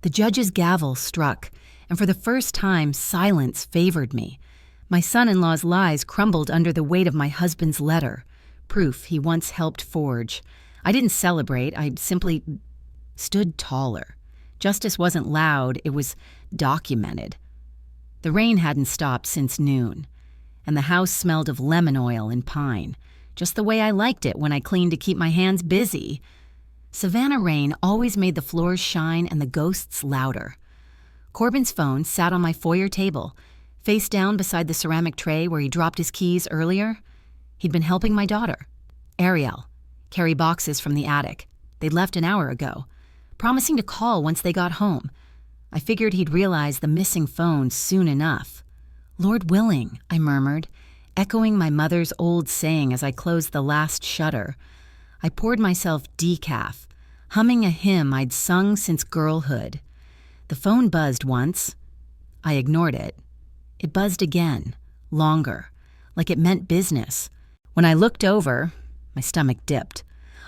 The judge's gavel struck, and for the first time, silence favored me. My son-in-law's lies crumbled under the weight of my husband's letter, proof he once helped forge. I didn't celebrate, I simply stood taller. Justice wasn't loud, it was documented. The rain hadn't stopped since noon, and the house smelled of lemon oil and pine, just the way I liked it when I cleaned to keep my hands busy. Savannah rain always made the floors shine and the ghosts louder. Corbin's phone sat on my foyer table, face down beside the ceramic tray where he dropped his keys earlier. He'd been helping my daughter, Ariel, carry boxes from the attic. They'd left an hour ago, promising to call once they got home. I figured he'd realize the missing phone soon enough. "Lord willing," I murmured, echoing my mother's old saying as I closed the last shutter. I poured myself decaf, humming a hymn I'd sung since girlhood. The phone buzzed once. I ignored it. It buzzed again, longer, like it meant business. When I looked over, my stomach dipped.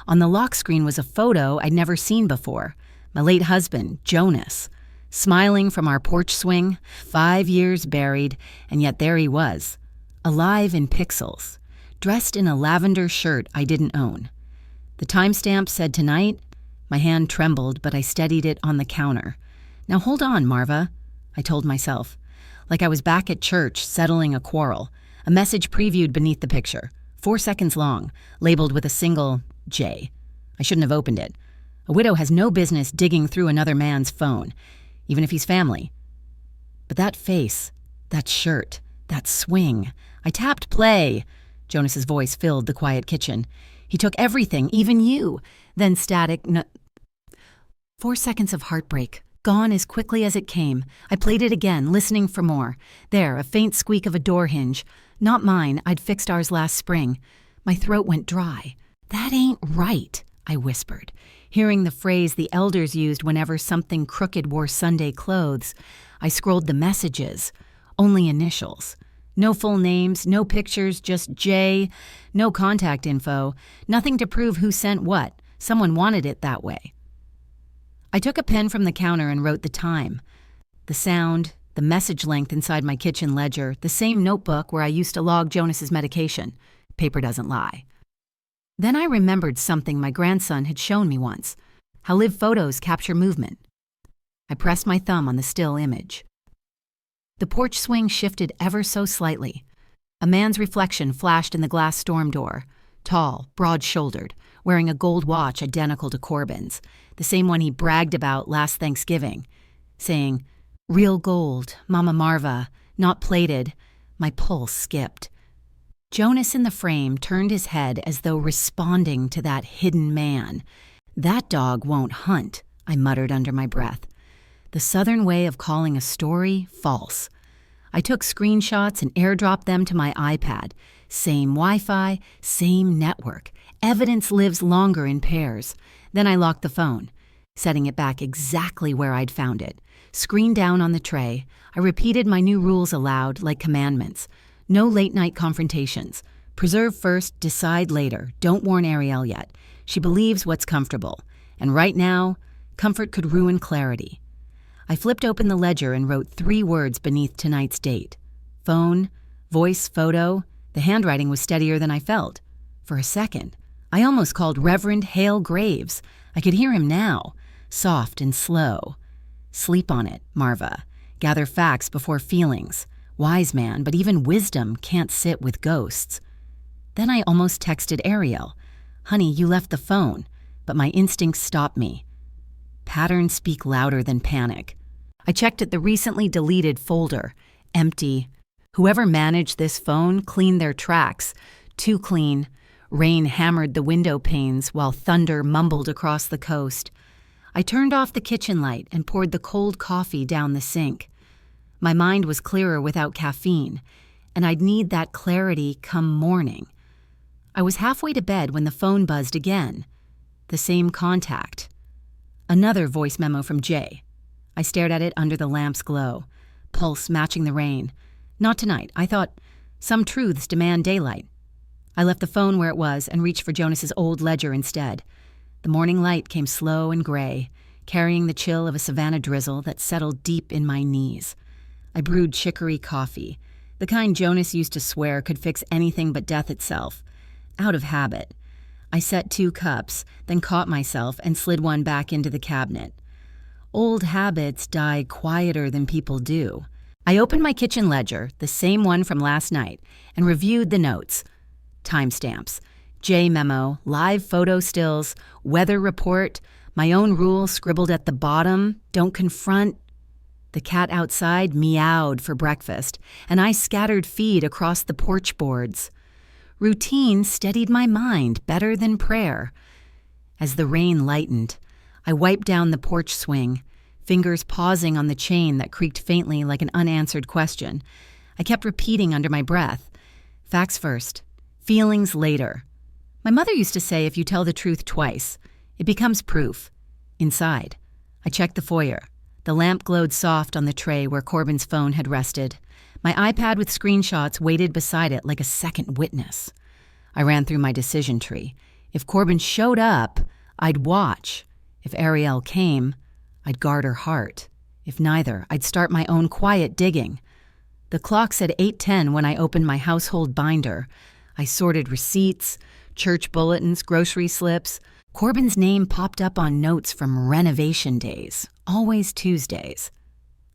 On the lock screen was a photo I'd never seen before. My late husband, Jonas, smiling from our porch swing, 5 years buried, and yet there he was, alive in pixels, dressed in a lavender shirt I didn't own. The timestamp said tonight. My hand trembled, but I steadied it on the counter. "Now hold on, Marva," I told myself, like I was back at church settling a quarrel. A message previewed beneath the picture, 4 seconds long, labeled with a single J. I shouldn't have opened it. A widow has no business digging through another man's phone, even if he's family. But that face, that shirt, that swing. I tapped play. Jonas's voice filled the quiet kitchen. "He took everything, even you." Then static. 4 seconds of heartbreak, gone as quickly as it came. I played it again, listening for more. There, a faint squeak of a door hinge. Not mine, I'd fixed ours last spring. My throat went dry. "That ain't right," I whispered, hearing the phrase the elders used whenever something crooked wore Sunday clothes. I scrolled the messages. Only initials. No full names, no pictures, just J. No contact info. Nothing to prove who sent what. Someone wanted it that way. I took a pen from the counter and wrote the time. The sound, the message length inside my kitchen ledger, the same notebook where I used to log Jonas's medication. Paper doesn't lie. Then I remembered something my grandson had shown me once, how live photos capture movement. I pressed my thumb on the still image. The porch swing shifted ever so slightly. A man's reflection flashed in the glass storm door, tall, broad-shouldered, wearing a gold watch identical to Corbin's, the same one he bragged about last Thanksgiving, saying, "Real gold, Mama Marva, not plated." My pulse skipped. Jonas in the frame turned his head as though responding to that hidden man. "That dog won't hunt," I muttered under my breath. The Southern way of calling a story false. I took screenshots and airdropped them to my iPad. Same Wi-Fi, same network. Evidence lives longer in pairs. Then I locked the phone, setting it back exactly where I'd found it. Screen down on the tray, I repeated my new rules aloud like commandments. No late-night confrontations. Preserve first, decide later. Don't warn Ariel yet. She believes what's comfortable. And right now, comfort could ruin clarity. I flipped open the ledger and wrote 3 words beneath tonight's date. Phone, voice, photo. The handwriting was steadier than I felt. For a second, I almost called Reverend Hale Graves. I could hear him now, soft and slow. "Sleep on it, Marva. Gather facts before feelings. Wise man, but even wisdom can't sit with ghosts." Then I almost texted Ariel. "Honey, you left the phone," but my instincts stopped me. Patterns speak louder than panic. I checked at the recently deleted folder. Empty. Whoever managed this phone cleaned their tracks. Too clean. Rain hammered the window panes while thunder mumbled across the coast. I turned off the kitchen light and poured the cold coffee down the sink. My mind was clearer without caffeine, and I'd need that clarity come morning. I was halfway to bed when the phone buzzed again. The same contact. Another voice memo from Jay. I stared at it under the lamp's glow, pulse matching the rain. Not tonight. I thought, some truths demand daylight. I left the phone where it was and reached for Jonas's old ledger instead. The morning light came slow and gray, carrying the chill of a Savannah drizzle that settled deep in my knees. I brewed chicory coffee, the kind Jonas used to swear could fix anything but death itself. Out of habit. I set 2 cups, then caught myself and slid one back into the cabinet. Old habits die quieter than people do. I opened my kitchen ledger, the same one from last night, and reviewed the notes. Timestamps, J memo, live photo stills, weather report, my own rule scribbled at the bottom, don't confront. The cat outside meowed for breakfast, and I scattered feed across the porch boards. Routine steadied my mind better than prayer. As the rain lightened, I wiped down the porch swing, fingers pausing on the chain that creaked faintly like an unanswered question. I kept repeating under my breath, facts first, feelings later. My mother used to say if you tell the truth twice, it becomes proof. Inside, I checked the foyer. The lamp glowed soft on the tray where Corbin's phone had rested. My iPad with screenshots waited beside it like a second witness. I ran through my decision tree. If Corbin showed up, I'd watch. If Ariel came, I'd guard her heart. If neither, I'd start my own quiet digging. The clock said 8:10 when I opened my household binder. I sorted receipts, church bulletins, grocery slips. Corbin's name popped up on notes from renovation days, always Tuesdays.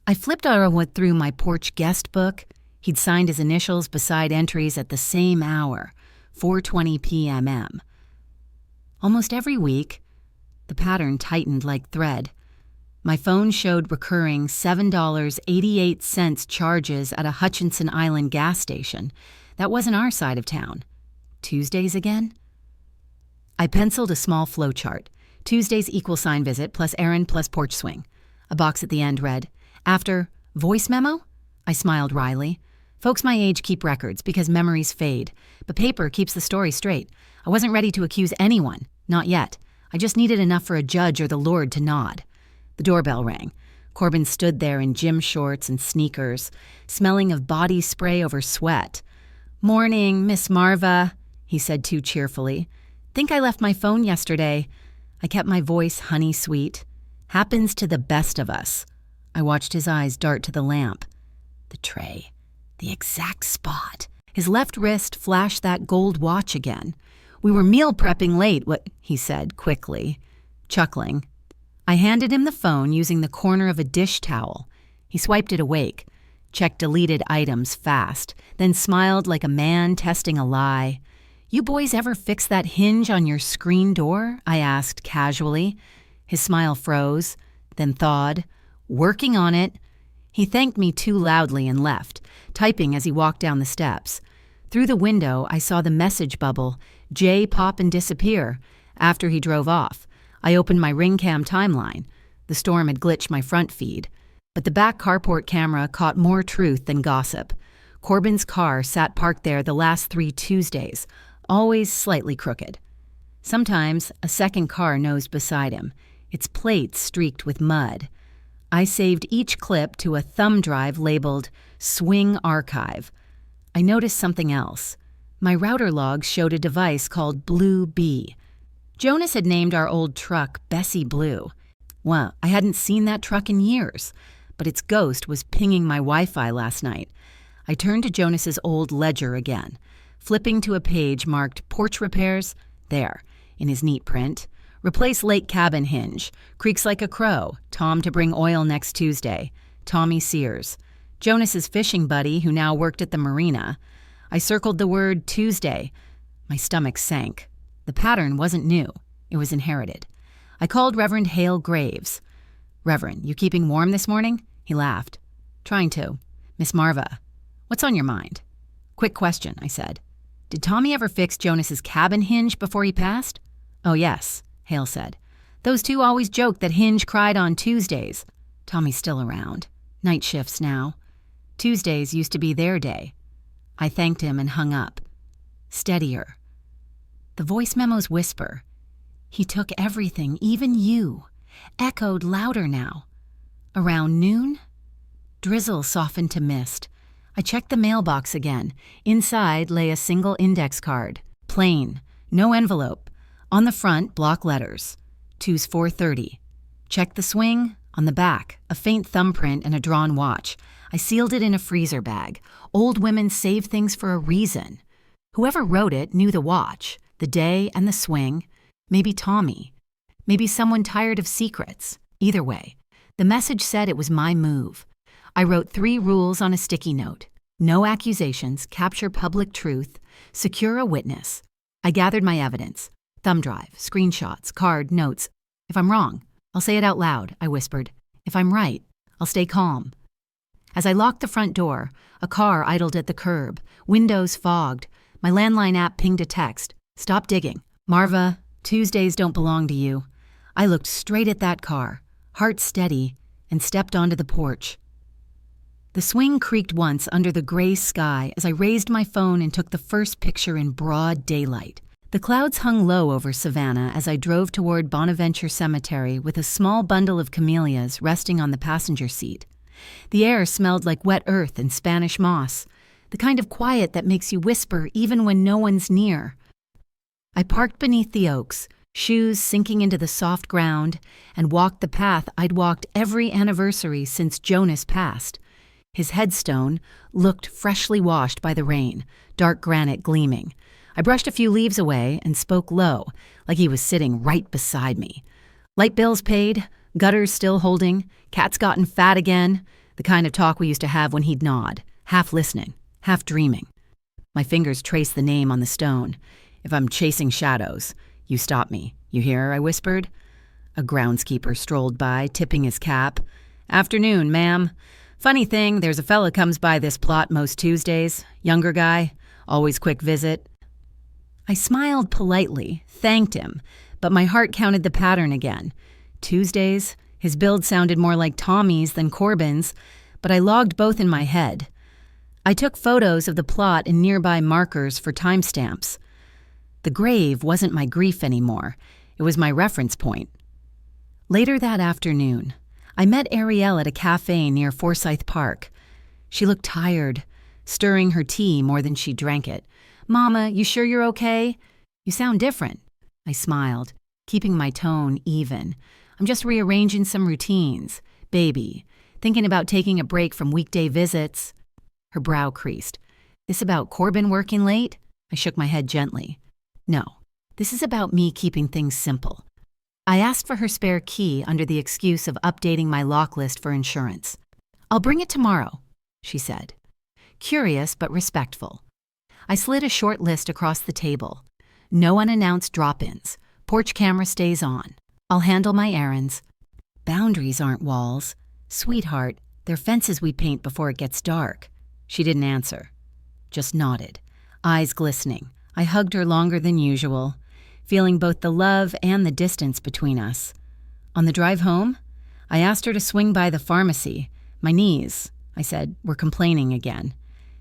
I flipped through my porch guest book. He'd signed his initials beside entries at the same hour, 4:20 p.m. Almost every week, the pattern tightened like thread. My phone showed recurring $7.88 charges at a Hutchinson Island gas station. That wasn't our side of town. Tuesdays again? I penciled a small flowchart. Tuesday's equal sign visit plus errand plus porch swing. A box at the end read, after voice memo? I smiled wryly. Folks my age keep records because memories fade, but paper keeps the story straight. I wasn't ready to accuse anyone. Not yet. I just needed enough for a judge or the Lord to nod. The doorbell rang. Corbin stood there in gym shorts and sneakers, smelling of body spray over sweat. Morning, Miss Marva, he said too cheerfully. Think I left my phone yesterday. I kept my voice honey sweet. Happens to the best of us. I watched his eyes dart to the lamp. The tray. The exact spot. His left wrist flashed that gold watch again. We were meal prepping late, he said quickly, chuckling. I handed him the phone using the corner of a dish towel. He swiped it awake, checked deleted items fast, then smiled like a man testing a lie. You boys ever fix that hinge on your screen door? I asked casually. His smile froze, then thawed. Working on it. He thanked me too loudly and left, typing as he walked down the steps. Through the window, I saw the message bubble, Jay pop and disappear. After he drove off, I opened my ring cam timeline. The storm had glitched my front feed, but the back carport camera caught more truth than gossip. Corbin's car sat parked there the last 3 Tuesdays, always slightly crooked. Sometimes a second car nosed beside him, its plates streaked with mud. I saved each clip to a thumb drive labeled Swing Archive. I noticed something else. My router logs showed a device called Blue Bee. Jonas had named our old truck Bessie Blue. Well, I hadn't seen that truck in years, but its ghost was pinging my Wi-Fi last night. I turned to Jonas's old ledger again, flipping to a page marked Porch Repairs, there, in his neat print. Replace lake cabin hinge, creaks like a crow, Tom to bring oil next Tuesday, Tommy Sears. Jonas's fishing buddy who now worked at the marina. I circled the word Tuesday. My stomach sank. The pattern wasn't new. It was inherited. I called Reverend Hale Graves. Reverend, you keeping warm this morning? He laughed. Trying to. Miss Marva, what's on your mind? Quick question, I said. Did Tommy ever fix Jonas's cabin hinge before he passed? Oh, yes, Hale said. Those two always joked that Hinge cried on Tuesdays. Tommy's still around. Night shifts now. Tuesdays used to be their day. I thanked him and hung up. Steadier. The voice memo's whisper. He took everything, even you. Echoed louder now. Around noon? Drizzle softened to mist. I checked the mailbox again. Inside lay a single index card. Plain. No envelope. On the front, block letters. Two's 4:30. Check the swing. On the back, a faint thumbprint and a drawn watch. I sealed it in a freezer bag. Old women save things for a reason. Whoever wrote it knew the watch, the day, and the swing. Maybe Tommy. Maybe someone tired of secrets. Either way, the message said it was my move. I wrote 3 rules on a sticky note. No accusations, capture public truth, secure a witness. I gathered my evidence. Thumb drive, screenshots, card, notes. If I'm wrong, I'll say it out loud, I whispered. If I'm right, I'll stay calm. As I locked the front door, a car idled at the curb, windows fogged. My landline app pinged a text. Stop digging. Marva, Tuesdays don't belong to you. I looked straight at that car, heart steady, and stepped onto the porch. The swing creaked once under the gray sky as I raised my phone and took the first picture in broad daylight. The clouds hung low over Savannah as I drove toward Bonaventure Cemetery with a small bundle of camellias resting on the passenger seat. The air smelled like wet earth and Spanish moss, the kind of quiet that makes you whisper even when no one's near. I parked beneath the oaks, shoes sinking into the soft ground, and walked the path I'd walked every anniversary since Jonas passed. His headstone looked freshly washed by the rain, dark granite gleaming. I brushed a few leaves away and spoke low, like he was sitting right beside me. Light bills paid, gutters still holding, cat's gotten fat again, the kind of talk we used to have when he'd nod, half listening, half dreaming. My fingers traced the name on the stone. If I'm chasing shadows, you stop me. You hear? I whispered. A groundskeeper strolled by, tipping his cap. Afternoon, ma'am. Funny thing, there's a fella comes by this plot most Tuesdays. Younger guy, always quick visit. I smiled politely, thanked him, but my heart counted the pattern again. Tuesdays, his build sounded more like Tommy's than Corbin's, but I logged both in my head. I took photos of the plot and nearby markers for timestamps. The grave wasn't my grief anymore. It was my reference point. Later that afternoon, I met Ariel at a cafe near Forsyth Park. She looked tired, stirring her tea more than she drank it. Mama, you sure you're okay? You sound different. I smiled, keeping my tone even. I'm just rearranging some routines. Baby, thinking about taking a break from weekday visits. Her brow creased. This about Corbin working late? I shook my head gently. No, this is about me keeping things simple. I asked for her spare key under the excuse of updating my lock list for insurance. I'll bring it tomorrow, she said. Curious but respectful. I slid a short list across the table. No unannounced drop-ins. Porch camera stays on. I'll handle my errands. Boundaries aren't walls. Sweetheart, they're fences we paint before it gets dark. She didn't answer. Just nodded, eyes glistening. I hugged her longer than usual, feeling both the love and the distance between us. On the drive home, I asked her to swing by the pharmacy. My knees, I said, were complaining again.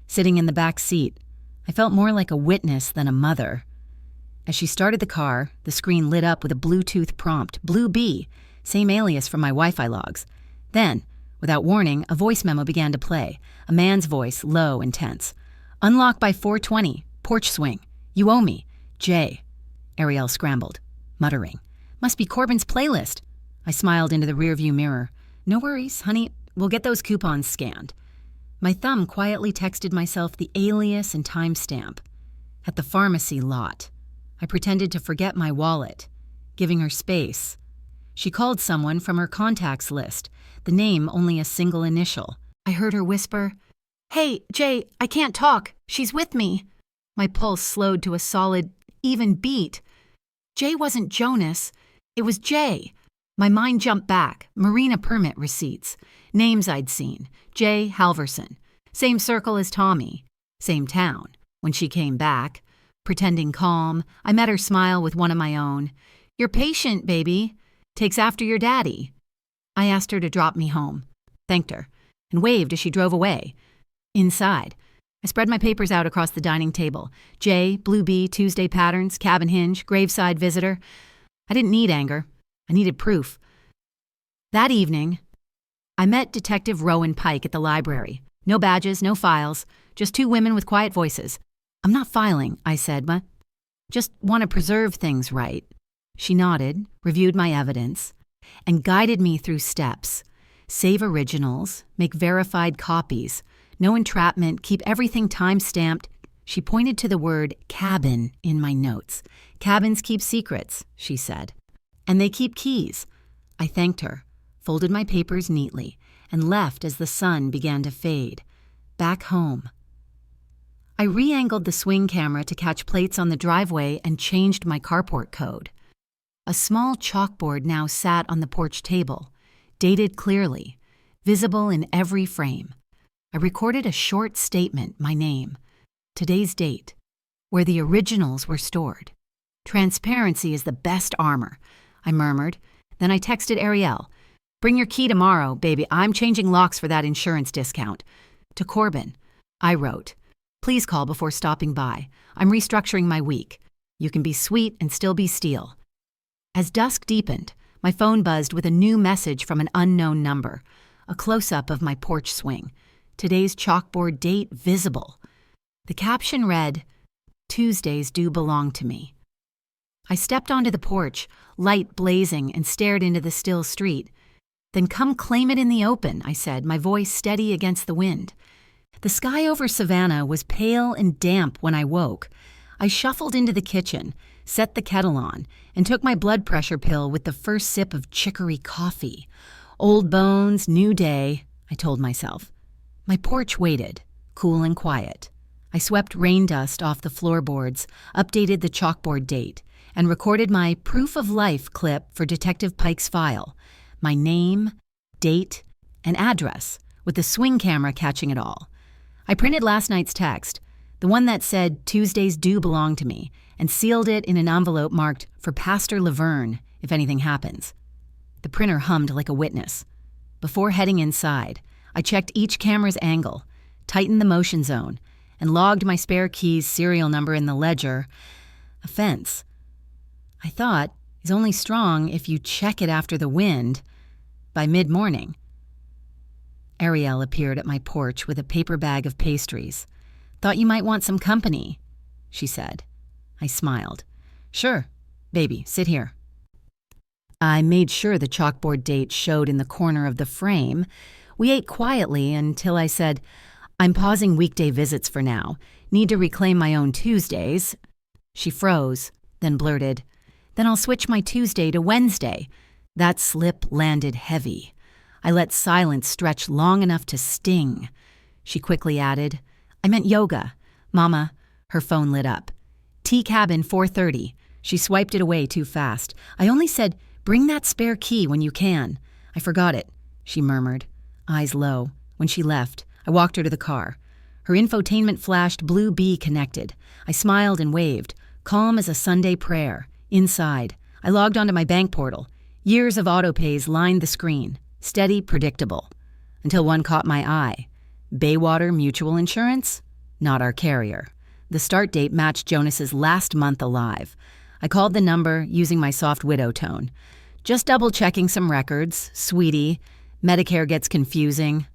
Sitting in the back seat, I felt more like a witness than a mother. As she started the car, the screen lit up with a Bluetooth prompt, Blue B, same alias from my Wi-Fi logs. Then, without warning, a voice memo began to play, a man's voice, low and tense. Unlock by 4:20, porch swing. You owe me. Jay. Ariel scrambled, muttering. Must be Corbin's playlist. I smiled into the rearview mirror. No worries, honey. We'll get those coupons scanned. My thumb quietly texted myself the alias and timestamp. At the pharmacy lot. I pretended to forget my wallet, giving her space. She called someone from her contacts list, the name only a single initial. I heard her whisper, Hey, Jay, I can't talk. She's with me. My pulse slowed to a solid, even beat. Jay wasn't Jonas. It was Jay. My mind jumped back. Marina permit receipts. Names I'd seen. Jay Halverson. Same circle as Tommy. Same town. When she came back, pretending calm, I met her smile with one of my own. You're patient, baby. Takes after your daddy. I asked her to drop me home. Thanked her. And waved as she drove away. Inside, I spread my papers out across the dining table. J, Blue Bee, Tuesday Patterns, Cabin Hinge, Graveside Visitor. I didn't need anger. I needed proof. That evening, I met Detective Rowan Pike at the library. No badges, no files, just 2 women with quiet voices. I'm not filing, I said, but just want to preserve things right. She nodded, reviewed my evidence. and guided me through steps. Save originals, make verified copies, no entrapment, keep everything time-stamped. She pointed to the word cabin in my notes. Cabins keep secrets, she said. And they keep keys. I thanked her, folded my papers neatly, and left as the sun began to fade. Back home. I re-angled the swing camera to catch plates on the driveway and changed my carport code. A small chalkboard now sat on the porch table, dated clearly, visible in every frame. I recorded a short statement, my name, today's date, where the originals were stored. Transparency is the best armor, I murmured. Then I texted Ariel, bring your key tomorrow, baby. I'm changing locks for that insurance discount. To Corbin, I wrote, please call before stopping by. I'm restructuring my week. You can be sweet and still be steel. As dusk deepened, my phone buzzed with a new message from an unknown number, a close-up of my porch swing. Today's chalkboard date visible. The caption read, Tuesdays do belong to me. I stepped onto the porch, light blazing, and stared into the still street. Then come claim it in the open, I said, my voice steady against the wind. The sky over Savannah was pale and damp when I woke. I shuffled into the kitchen, set the kettle on, and took my blood pressure pill with the first sip of chicory coffee. Old bones, new day, I told myself. My porch waited, cool and quiet. I swept rain dust off the floorboards, updated the chalkboard date, and recorded my proof of life clip for Detective Pike's file. My name, date, and address, with the swing camera catching it all. I printed last night's text, the one that said Tuesdays do belong to me, and sealed it in an envelope marked for Pastor Laverne if anything happens. The printer hummed like a witness. Before heading inside, I checked each camera's angle, tightened the motion zone, and logged my spare key's serial number in the ledger. Offense. I thought, is only strong if you check it after the wind. By mid-morning. Ariel appeared at my porch with a paper bag of pastries. Thought you might want some company, she said. I smiled. Sure, baby, sit here. I made sure the chalkboard date showed in the corner of the frame. We ate quietly until I said, I'm pausing weekday visits for now. Need to reclaim my own Tuesdays. She froze, then blurted, then I'll switch my Tuesday to Wednesday. That slip landed heavy. I let silence stretch long enough to sting. She quickly added, I meant yoga. Mama, her phone lit up. Tea cabin 4:30. She swiped it away too fast. I only said, bring that spare key when you can. I forgot it, she murmured, eyes low. When she left, I walked her to the car. Her infotainment flashed blue B connected. I smiled and waved, calm as a Sunday prayer. Inside, I logged onto my bank portal. Years of autopays lined the screen, steady, predictable, until one caught my eye. Baywater Mutual Insurance? Not our carrier. The start date matched Jonas's last month alive. I called the number using my soft widow tone. Just double-checking some records, sweetie. Medicare gets confusing.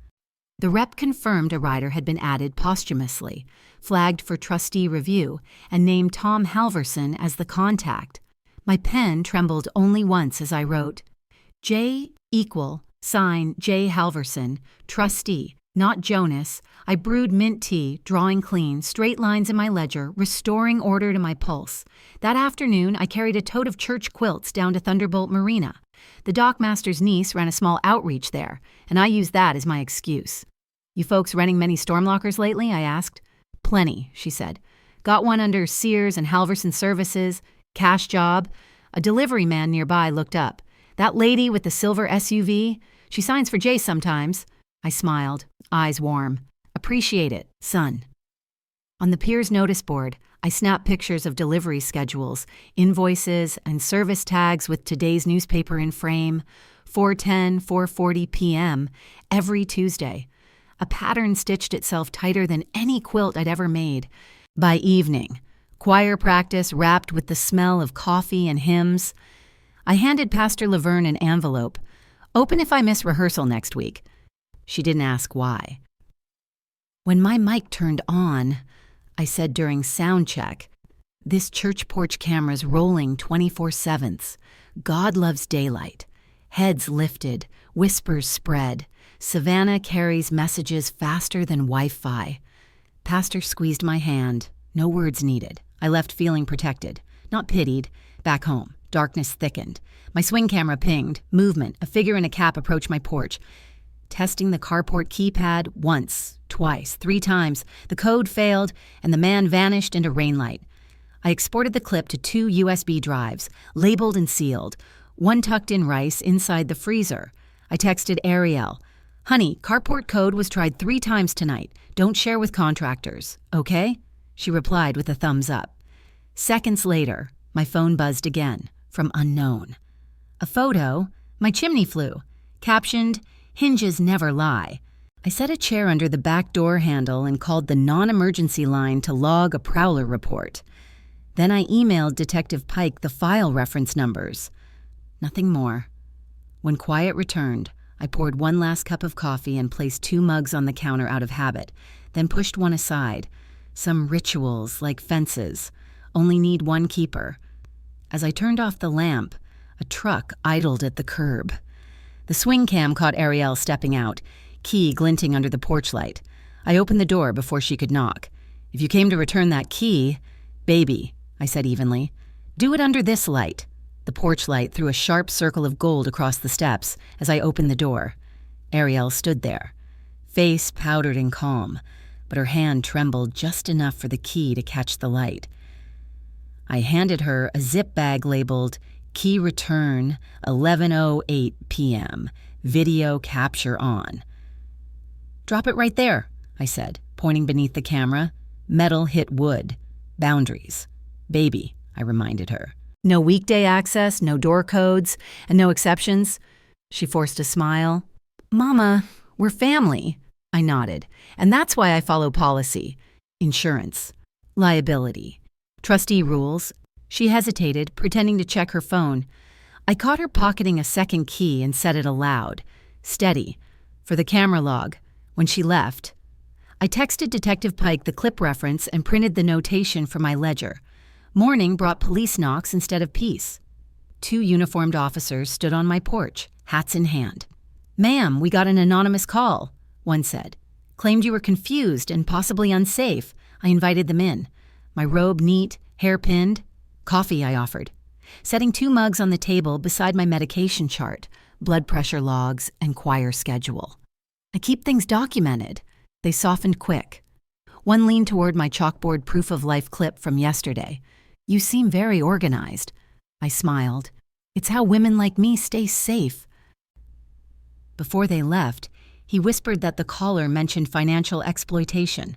The rep confirmed a rider had been added posthumously, flagged for trustee review, and named Tom Halverson as the contact. My pen trembled only once as I wrote, J equal, sign J Halverson, trustee, not Jonas. I brewed mint tea, drawing clean, straight lines in my ledger, restoring order to my pulse. That afternoon, I carried a tote of church quilts down to Thunderbolt Marina. The dockmaster's niece ran a small outreach there, and I used that as my excuse. You folks renting many storm lockers lately? I asked. Plenty, she said. Got one under Sears and Halverson Services. Cash job. A delivery man nearby looked up. That lady with the silver SUV? She signs for Jay sometimes. I smiled, eyes warm. Appreciate it, son. On the pier's notice board, I snapped pictures of delivery schedules, invoices, and service tags with today's newspaper in frame, 4:10, 4:40 p.m., every Tuesday. A pattern stitched itself tighter than any quilt I'd ever made. By evening, choir practice wrapped with the smell of coffee and hymns. I handed Pastor Laverne an envelope. Open if I miss rehearsal next week. She didn't ask why. When my mic turned on, I said during sound check, this church porch camera's rolling 24/7. God loves daylight. Heads lifted, whispers spread. Savannah carries messages faster than Wi-Fi. Pastor squeezed my hand. No words needed. I left feeling protected, not pitied. Back home, darkness thickened. My swing camera pinged. Movement. A figure in a cap approached my porch. Testing the carport keypad once, twice, 3 times. The code failed, and the man vanished into rainlight. I exported the clip to 2 USB drives, labeled and sealed. One tucked in rice inside the freezer. I texted Ariel. "Honey, carport code was tried 3 times tonight. Don't share with contractors, okay?" She replied with a thumbs up. Seconds later, my phone buzzed again, from unknown. A photo, my chimney flue, captioned, "Hinges never lie." I set a chair under the back door handle and called the non-emergency line to log a prowler report. Then I emailed Detective Pike the file reference numbers. Nothing more. When quiet returned, I poured one last cup of coffee and placed 2 mugs on the counter out of habit, then pushed one aside. Some rituals, like fences, only need one keeper. As I turned off the lamp, a truck idled at the curb. The swing cam caught Ariel stepping out, key glinting under the porch light. I opened the door before she could knock. "If you came to return that key—" "Baby," I said evenly, "do it under this light." The porch light threw a sharp circle of gold across the steps as I opened the door. Ariel stood there, face powdered and calm, but her hand trembled just enough for the key to catch the light. I handed her a zip bag labeled "Key Return, 11:08 p.m., video capture on." "Drop it right there," I said, pointing beneath the camera. Metal hit wood. Boundaries. "Baby," I reminded her. "No weekday access, no door codes, and no exceptions." She forced a smile. "Mama, we're family." I nodded. "And that's why I follow policy. Insurance. Liability. Trustee rules." She hesitated, pretending to check her phone. I caught her pocketing a second key and said it aloud. "Steady. For the camera log." When she left, I texted Detective Pike the clip reference and printed the notation for my ledger. Morning brought police knocks instead of peace. 2 uniformed officers stood on my porch, hats in hand. "Ma'am, we got an anonymous call," one said. "Claimed you were confused and possibly unsafe." I invited them in. My robe neat, hair pinned. "Coffee," I offered, setting 2 mugs on the table beside my medication chart, blood pressure logs, and choir schedule. "I keep things documented." They softened quick. One leaned toward my chalkboard proof-of-life clip from yesterday. "You seem very organized." I smiled. "It's how women like me stay safe." Before they left, he whispered that the caller mentioned financial exploitation.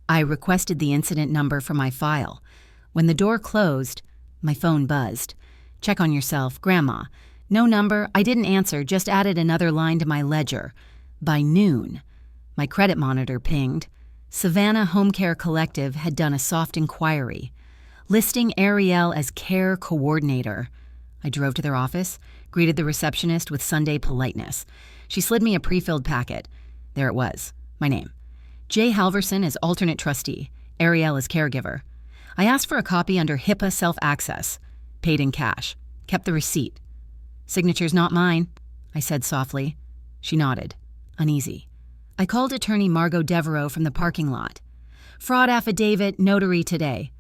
I requested the incident number for my file. When the door closed, my phone buzzed. "Check on yourself, Grandma." No number, I didn't answer, just added another line to my ledger. By noon, my credit monitor pinged. Savannah Home Care Collective had done a soft inquiry, listing Ariel as care coordinator. I drove to their office, greeted the receptionist with Sunday politeness. She slid me a pre-filled packet. There it was, my name. J. Halverson as alternate trustee, Ariel as caregiver. I asked for a copy under HIPAA self-access. Paid in cash. Kept the receipt. "Signature's not mine," I said softly. She nodded, uneasy. I called attorney Margot Devereaux from the parking lot. "Fraud affidavit, notary today."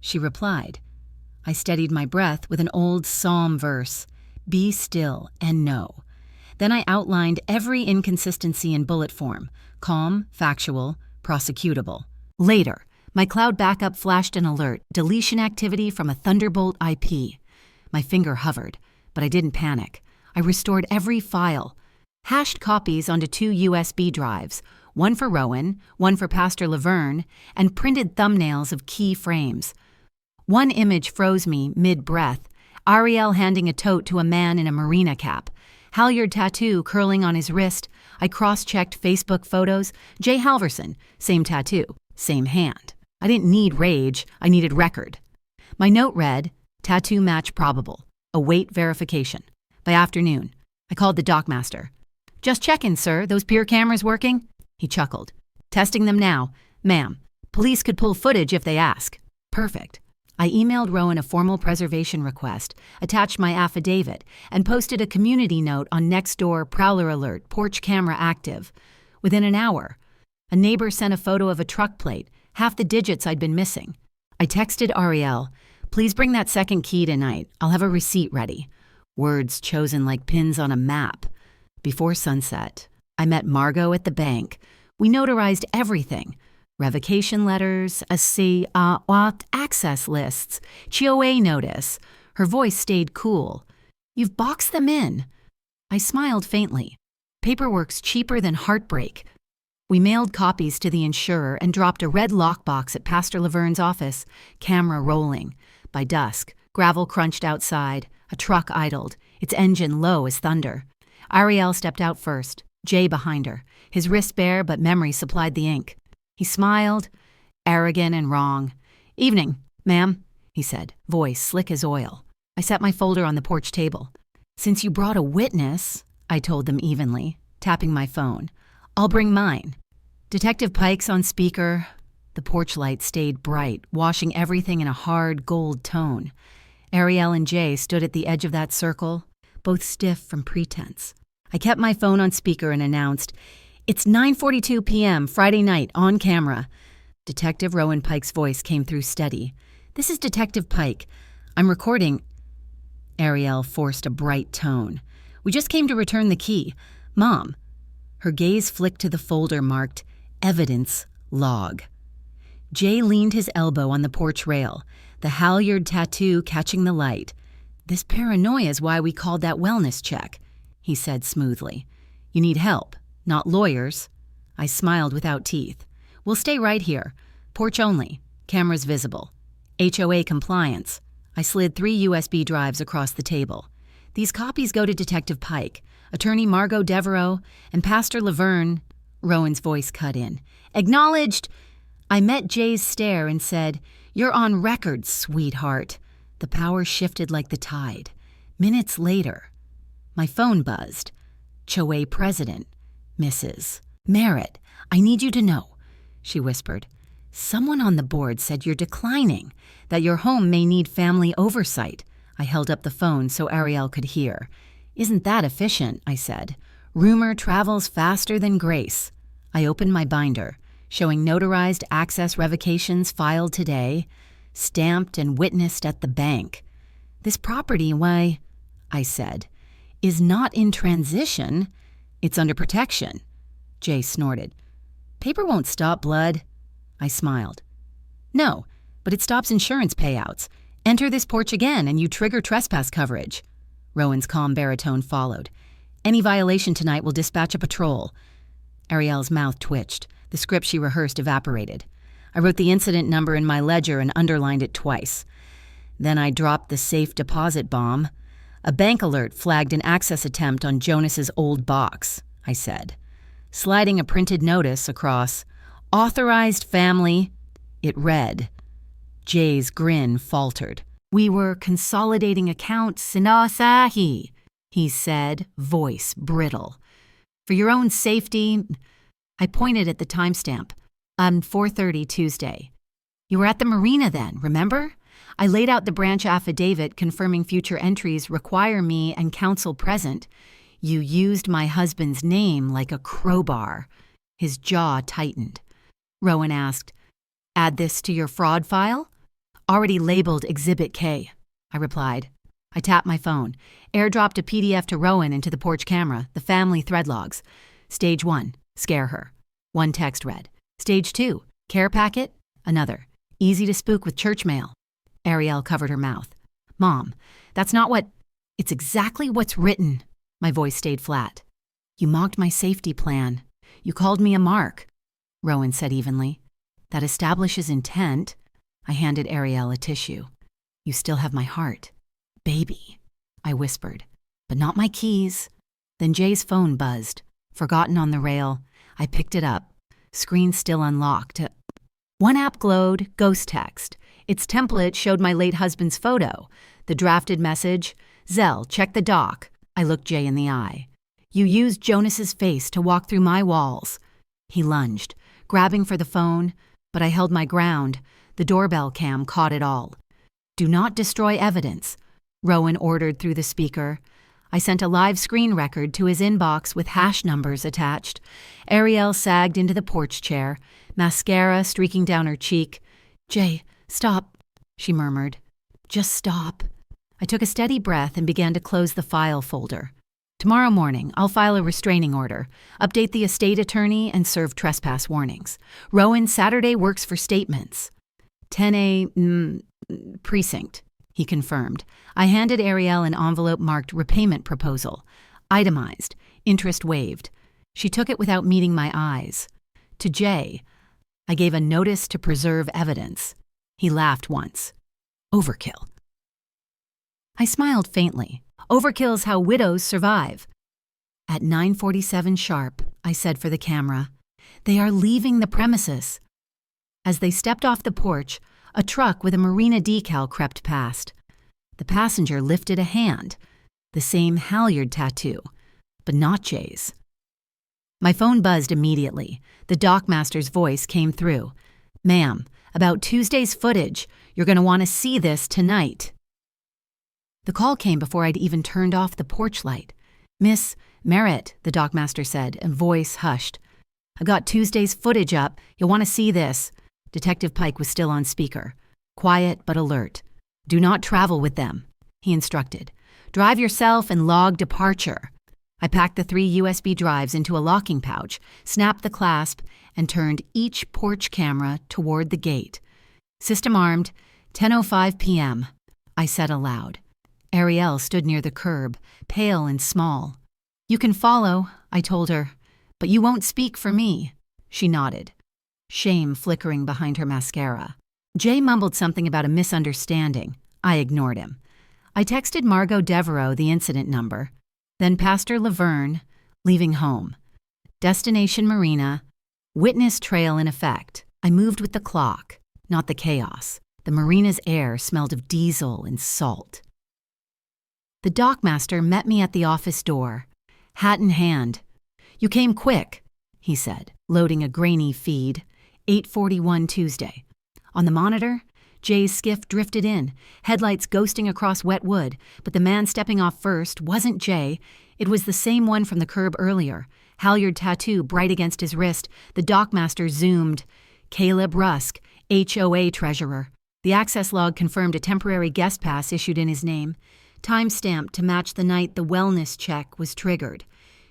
She replied. I steadied my breath with an old psalm verse. "Be still and know." Then I outlined every inconsistency in bullet form. Calm, factual, prosecutable. Later, my cloud backup flashed an alert. Deletion activity from a Thunderbolt IP. My finger hovered, but I didn't panic. I restored every file. Hashed copies onto 2 USB drives, one for Rowan, one for Pastor Laverne, and printed thumbnails of key frames. One image froze me mid-breath. Ariel handing a tote to a man in a marina cap. Halyard tattoo curling on his wrist. I cross-checked Facebook photos. J. Halverson, same tattoo, same hand. I didn't need rage, I needed record. My note read, "Tattoo match probable. Await verification." By afternoon, I called the dockmaster. "Just checking, sir. Those peer cameras working?" He chuckled. "Testing them now. Ma'am, police could pull footage if they ask." "Perfect." I emailed Rowan a formal preservation request, attached my affidavit, and posted a community note on Nextdoor Prowler Alert, porch camera active. Within an hour, a neighbor sent a photo of a truck plate, half the digits I'd been missing. I texted Ariel, "Please bring that second key tonight. I'll have a receipt ready." Words chosen like pins on a map. Before sunset, I met Margot at the bank. We notarized everything. Revocation letters, access lists, COA notice. Her voice stayed cool. "You've boxed them in." I smiled faintly. Paperwork's cheaper than heartbreak. We mailed copies to the insurer and dropped a red lockbox at Pastor Laverne's office, camera rolling. By dusk, gravel crunched outside, a truck idled, its engine low as thunder. Ariel stepped out first, Jay behind her, his wrist bare but memory supplied the ink. He smiled, arrogant and wrong. "Evening, ma'am," he said, voice slick as oil. I set my folder on the porch table. "Since you brought a witness," I told them evenly, tapping my phone, "I'll bring mine." Detective Pike's on speaker. The porch light stayed bright, washing everything in a hard gold tone. Ariel and Jay stood at the edge of that circle, both stiff from pretense. I kept my phone on speaker and announced, "It's 9:42 p.m. Friday night, on camera." Detective Rowan Pike's voice came through steady. "This is Detective Pike. I'm recording." Ariel forced a bright tone. "We just came to return the key. Mom." Her gaze flicked to the folder marked Evidence Log. Jay leaned his elbow on the porch rail, the halyard tattoo catching the light. "This paranoia is why we called that wellness check," he said smoothly. "You need help, not lawyers." I smiled without teeth. "We'll stay right here. Porch only. Cameras visible. HOA compliance." I slid 3 USB drives across the table. "These copies go to Detective Pike, Attorney Margot Devereaux, and Pastor Laverne." Rowan's voice cut in. "Acknowledged." I met Jay's stare and said, "You're on record, sweetheart." The power shifted like the tide. Minutes later, my phone buzzed. "CHOA President, Mrs. Merritt, I need you to know," she whispered. "Someone on the board said you're declining, that your home may need family oversight." I held up the phone so Ariel could hear. "Isn't that efficient?" I said. "Rumor travels faster than grace." I opened my binder, showing notarized access revocations filed today, stamped and witnessed at the bank. "This property, why," I said, "is not in transition. It's under protection." Jay snorted. "Paper won't stop blood." I smiled. "No, but it stops insurance payouts. Enter this porch again and you trigger trespass coverage." Rowan's calm baritone followed. "Any violation tonight will dispatch a patrol." Ariel's mouth twitched. The script she rehearsed evaporated. I wrote the incident number in my ledger and underlined it twice. Then I dropped the safe deposit bomb. "A bank alert flagged an access attempt on Jonas's old box," I said, sliding a printed notice across. "Authorized family." It read. Jay's grin faltered. "We were consolidating accounts in Asahi," he said, voice brittle. "For your own safety," I pointed at the timestamp, on 4:30 Tuesday. "You were at the marina then, remember? I laid out the branch affidavit confirming future entries require me and counsel present. You used my husband's name like a crowbar." His jaw tightened. Rowan asked, "Add this to your fraud file?" "Already labeled Exhibit K," I replied. I tapped my phone, airdropped a PDF to Rowan into the porch camera, the family thread logs. Stage 1, scare her. One text read. Stage 2, care packet. Another, easy to spook with church mail. Ariel covered her mouth. "Mom, that's not what—" "It's exactly what's written." My voice stayed flat. "You mocked my safety plan. You called me a mark," Rowan said evenly. "That establishes intent." I handed Ariel a tissue. "You still have my heart. Baby," I whispered. "But not my keys." Then Jay's phone buzzed. Forgotten on the rail. I picked it up. Screen still unlocked. One app glowed, ghost text. Its template showed my late husband's photo. The drafted message, "Zell, check the doc." I looked Jay in the eye. "You used Jonas's face to walk through my walls." He lunged, grabbing for the phone, but I held my ground. The doorbell cam caught it all. "Do not destroy evidence," Rowan ordered through the speaker. I sent a live screen record to his inbox with hash numbers attached. Ariel sagged into the porch chair, mascara streaking down her cheek. "Jay, stop," she murmured. "Just stop." I took a steady breath and began to close the file folder. "Tomorrow morning, I'll file a restraining order, update the estate attorney, and serve trespass warnings. Rowan Saturday works for statements." 10A, precinct, he confirmed. I handed Ariel an envelope marked repayment proposal. Itemized, interest waived. She took it without meeting my eyes. To Jay, I gave a notice to preserve evidence. He laughed once. "Overkill." I smiled faintly. Overkill's how widows survive. At 9:47 sharp, I said for the camera, "They are leaving the premises." As they stepped off the porch, a truck with a marina decal crept past. The passenger lifted a hand, the same halyard tattoo, but not Jay's. My phone buzzed immediately. The dockmaster's voice came through. "Ma'am, about Tuesday's footage. You're going to want to see this tonight." The call came before I'd even turned off the porch light. "Miss Merritt," the dockmaster said, and voice hushed. "I've got Tuesday's footage up. You'll want to see this." Detective Pike was still on speaker. Quiet but alert. "Do not travel with them," he instructed. "Drive yourself and log departure." I packed the 3 USB drives into a locking pouch, snapped the clasp, and turned each porch camera toward the gate. "System armed, 10:05 p.m., I said aloud. Ariel stood near the curb, pale and small. "You can follow," I told her, "but you won't speak for me." She nodded, shame flickering behind her mascara. Jay mumbled something about a misunderstanding. I ignored him. I texted Margot Devereaux the incident number, then Pastor Laverne, leaving home. Destination Marina, witness trail in effect. I moved with the clock, not the chaos. The marina's air smelled of diesel and salt. The dockmaster met me at the office door, hat in hand. "You came quick," he said, loading a grainy feed. 8:41 Tuesday. On the monitor, Jay's skiff drifted in, headlights ghosting across wet wood, but the man stepping off first wasn't Jay. It was the same one from the curb earlier. Halyard tattoo bright against his wrist. The dockmaster zoomed. Caleb Rusk, HOA treasurer. The access log confirmed a temporary guest pass issued in his name. Time-stamped to match the night the wellness check was triggered.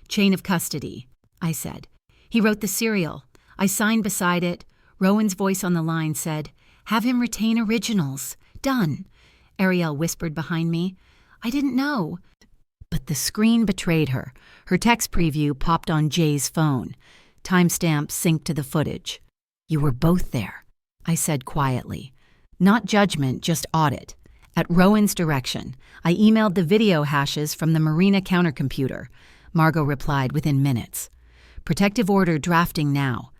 "Chain of custody," I said. He wrote the serial. I signed beside it. Rowan's voice on the line said, "Have him retain originals. Done." Ariel whispered behind me. "I didn't know." But the screen betrayed her. Her text preview popped on Jay's phone. Timestamp synced to the footage. "You were both there," I said quietly. Not judgment, just audit. At Rowan's direction, I emailed the video hashes from the Marina countercomputer. Margot replied within minutes. "Protective order drafting now.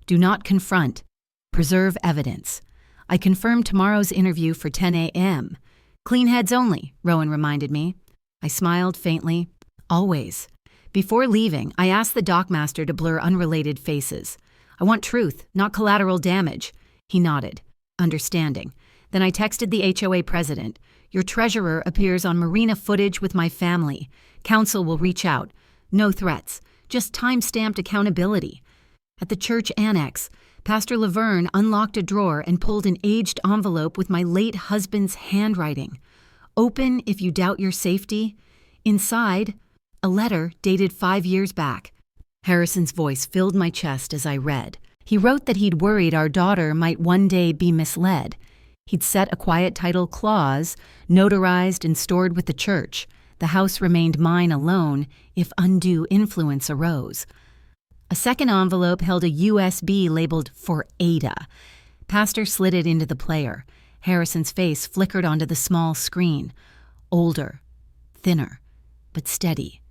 Do not confront. Preserve evidence." I confirmed tomorrow's interview for 10 a.m. "Clean heads only," Rowan reminded me. I smiled faintly. "Always." Before leaving, I asked the dockmaster to blur unrelated faces. "I want truth, not collateral damage." He nodded, understanding. Then I texted the HOA president. "Your treasurer appears on marina footage with my family. Council will reach out. No threats, just time-stamped accountability." At the church annex, Pastor Laverne unlocked a drawer and pulled an aged envelope with my late husband's handwriting. "Open if you doubt your safety." Inside, a letter dated 5 years back. Harrison's voice filled my chest as I read. He wrote that he'd worried our daughter might one day be misled. He'd set a quiet title clause, notarized and stored with the church. The house remained mine alone if undue influence arose. A second envelope held a USB labeled "For Ada." Pastor slid it into the player. Harrison's face flickered onto the small screen. Older, thinner, but steady.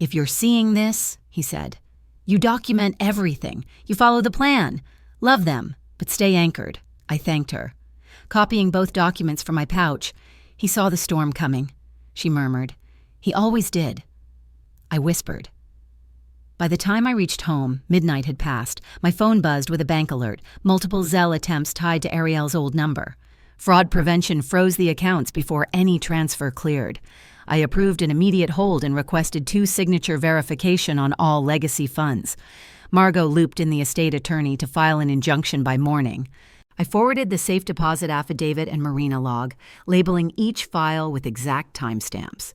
"If you're seeing this," he said, "you document everything. You follow the plan. Love them, but stay anchored." I thanked her. Copying both documents from my pouch, "He saw the storm coming," she murmured. "He always did." I whispered. By the time I reached home, midnight had passed. My phone buzzed with a bank alert, multiple Zelle attempts tied to Ariel's old number. Fraud prevention froze the accounts before any transfer cleared. I approved an immediate hold and requested 2-signature verification on all legacy funds. Margot looped in the estate attorney to file an injunction by morning. I forwarded the safe deposit affidavit and marina log, labeling each file with exact timestamps.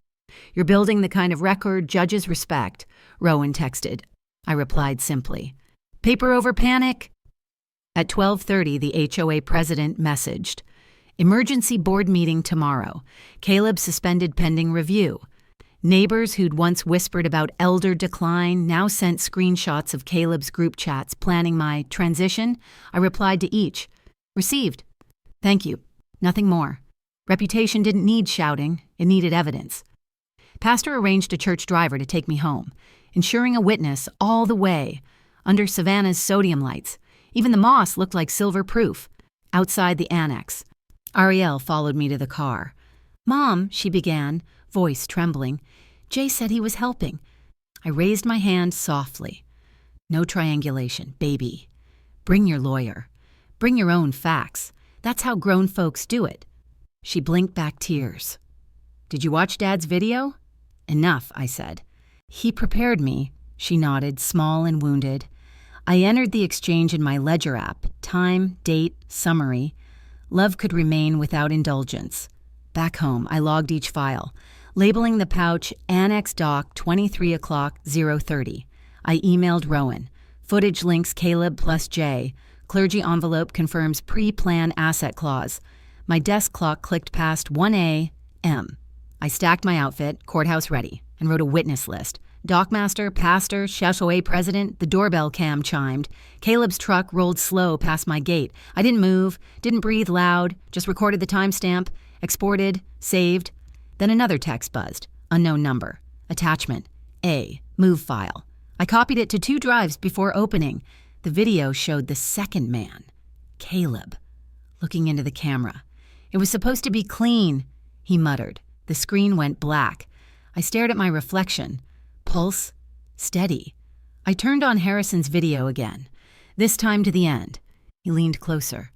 "You're building the kind of record judges respect," Rowan texted. I replied simply, "Paper over panic?" At 12:30, the HOA president messaged, "Emergency board meeting tomorrow. Caleb suspended pending review." Neighbors who'd once whispered about elder decline now sent screenshots of Caleb's group chats planning my transition. I replied to each, "Received. Thank you. Nothing more." Reputation didn't need shouting, it needed evidence. Pastor arranged a church driver to take me home, ensuring a witness all the way, under Savannah's sodium lights. Even the moss looked like silver proof. Outside the annex, Ariel followed me to the car. "Mom," she began, voice trembling, "Jay said he was helping." I raised my hand softly. "No triangulation, baby. Bring your lawyer. Bring your own facts. That's how grown folks do it." She blinked back tears. "Did you watch Dad's video?" "Enough," I said. "He prepared me," she nodded, small and wounded. I entered the exchange in my ledger app, time, date, summary. Love could remain without indulgence. Back home, I logged each file, labeling the pouch Annex Doc 23:00:030. I emailed Rowan. Footage links Caleb plus J. Clergy envelope confirms pre-plan asset clause. My desk clock clicked past 1 a.m. I stacked my outfit, courthouse ready, and wrote a witness list. Dockmaster, pastor, HOA president, the doorbell cam chimed. Caleb's truck rolled slow past my gate. I didn't move, didn't breathe loud, just recorded the timestamp, exported, saved. Then another text buzzed. Unknown number. Attachment. A. Move file. I copied it to 2 drives before opening. The video showed the second man, Caleb, looking into the camera. "It was supposed to be clean," he muttered. The screen went black. I stared at my reflection. Pulse steady. I turned on Harrison's video again, this time to the end. He leaned closer.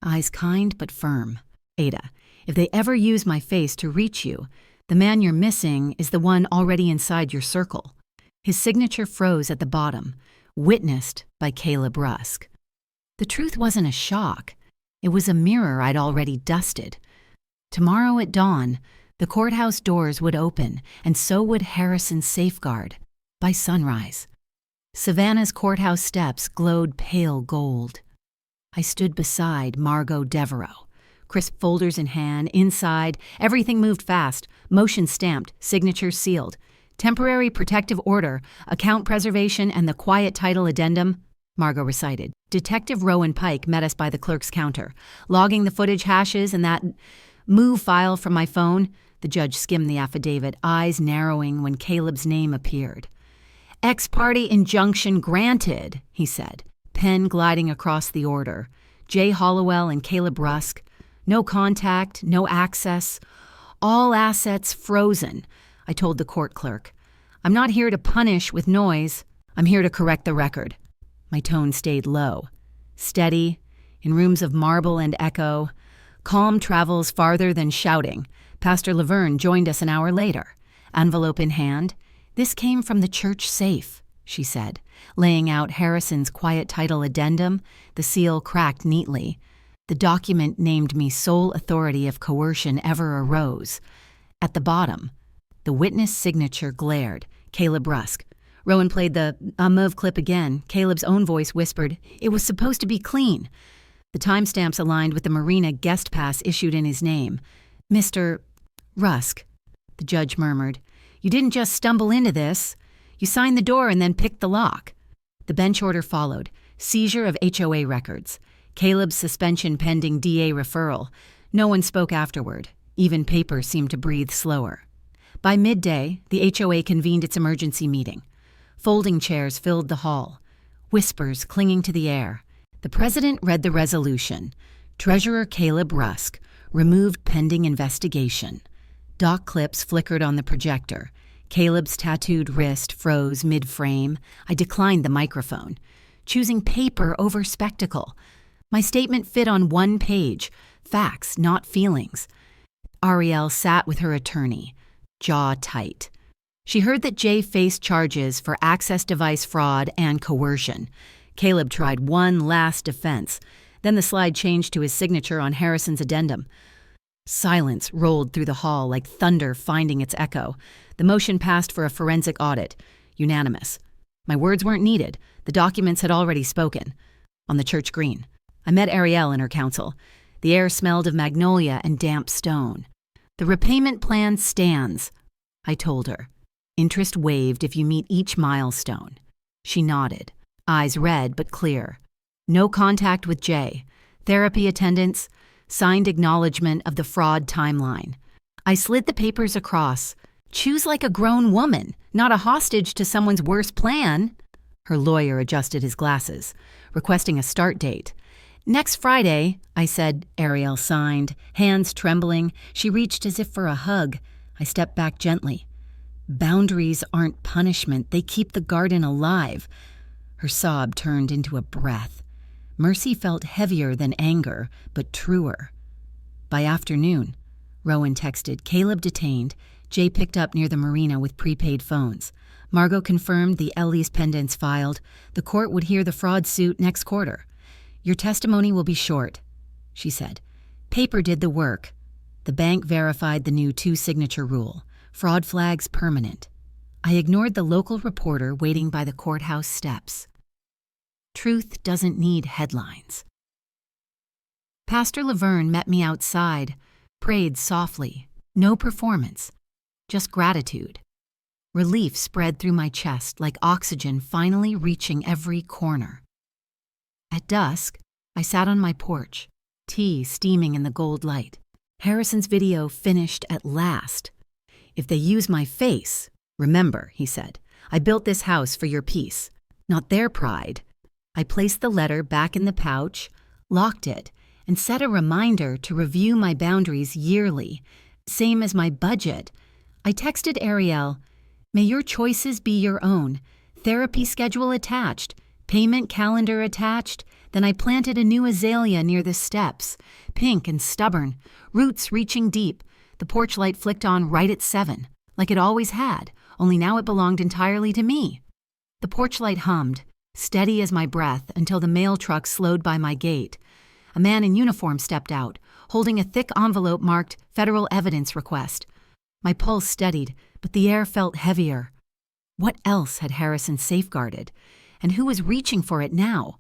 Eyes kind but firm. "Ada, if they ever use my face to reach you, the man you're missing is the one already inside your circle." His signature froze at the bottom, witnessed by Caleb Rusk. The truth wasn't a shock. It was a mirror I'd already dusted. Tomorrow at dawn, the courthouse doors would open, and so would Harrison's safeguard, by sunrise. Savannah's courthouse steps glowed pale gold. I stood beside Margot Devereaux, crisp folders in hand. Inside, everything moved fast, motion stamped, signatures sealed. "Temporary protective order, account preservation, and the quiet title addendum," Margot recited. Detective Rowan Pike met us by the clerk's counter, logging the footage hashes and that move file from my phone. The judge skimmed the affidavit, eyes narrowing when Caleb's name appeared. "Ex parte injunction granted," he said, pen gliding across the order. J. Hollowell and Caleb Rusk. No contact, no access. All assets frozen. I told the court clerk. "I'm not here to punish with noise. I'm here to correct the record." My tone stayed low. Steady, in rooms of marble and echo. Calm travels farther than shouting. Pastor Laverne joined us an hour later. Envelope in hand. "This came from the church safe," she said, laying out Harrison's quiet title addendum. The seal cracked neatly. The document named me sole authority if coercion ever arose. At the bottom, the witness signature glared. Caleb Rusk. Rowan played the move clip again. Caleb's own voice whispered, "It was supposed to be clean." The timestamps aligned with the marina guest pass issued in his name. "Mr. Rusk," the judge murmured, "you didn't just stumble into this. You signed the door and then picked the lock." The bench order followed. Seizure of HOA records. Caleb's suspension pending DA referral. No one spoke afterward. Even paper seemed to breathe slower. By midday, the HOA convened its emergency meeting. Folding chairs filled the hall, whispers clinging to the air. The president read the resolution. Treasurer Caleb Rusk, removed pending investigation. Doc clips flickered on the projector. Caleb's tattooed wrist froze mid-frame. I declined the microphone, choosing paper over spectacle. My statement fit on one page, Facts, not feelings. Ariel sat with her attorney, jaw tight. She heard that Jay faced charges for access device fraud and coercion. Caleb tried one last defense. Then the slide changed to his signature on Harrison's addendum. Silence rolled through the hall like thunder finding its echo. The motion passed for a forensic audit. Unanimous. My words weren't needed. The documents had already spoken. On the church green, I met Ariel and her counsel. The air smelled of magnolia and damp stone. The repayment plan stands, I told her. Interest waived if you meet each milestone. She nodded, eyes red but clear. No contact with Jay. Therapy attendance. Signed acknowledgement of the fraud timeline. I slid the papers across. Choose like a grown woman, not a hostage to someone's worst plan. Her lawyer adjusted his glasses, requesting a start date. Next Friday, I said. Ariel signed, hands trembling. She reached as if for a hug. I stepped back gently. Boundaries aren't punishment. They keep the garden alive. Her sob turned into a breath. Mercy felt heavier than anger, but truer. By afternoon, Rowan texted, Caleb detained. Jay picked up near the marina with prepaid phones. Margot confirmed the Ellie's pendants filed. The court would hear the fraud suit next quarter. Your testimony will be short, she said. Paper did the work. The bank verified the new 2-signature rule. Fraud flags permanent. I ignored the local reporter waiting by the courthouse steps. Truth doesn't need headlines. Pastor Laverne met me outside, prayed softly. No performance, just gratitude. Relief spread through my chest like oxygen finally reaching every corner. At dusk, I sat on my porch, tea steaming in the gold light. Harrison's video finished at last. If they use my face, remember, he said, I built this house for your peace, not their pride. I placed the letter back in the pouch, locked it, and set a reminder to review my boundaries yearly, same as my budget. I texted Ariel, may your choices be your own, therapy schedule attached, payment calendar attached. Then I planted a new azalea near the steps, pink and stubborn, roots reaching deep. The porch light flicked on right at 7, like it always had, only now it belonged entirely to me. The porch light hummed, steady as my breath, until the mail truck slowed by my gate. A man in uniform stepped out, holding a thick envelope marked Federal Evidence Request. My pulse steadied, but the air felt heavier. What else had Harrison safeguarded? And who was reaching for it now?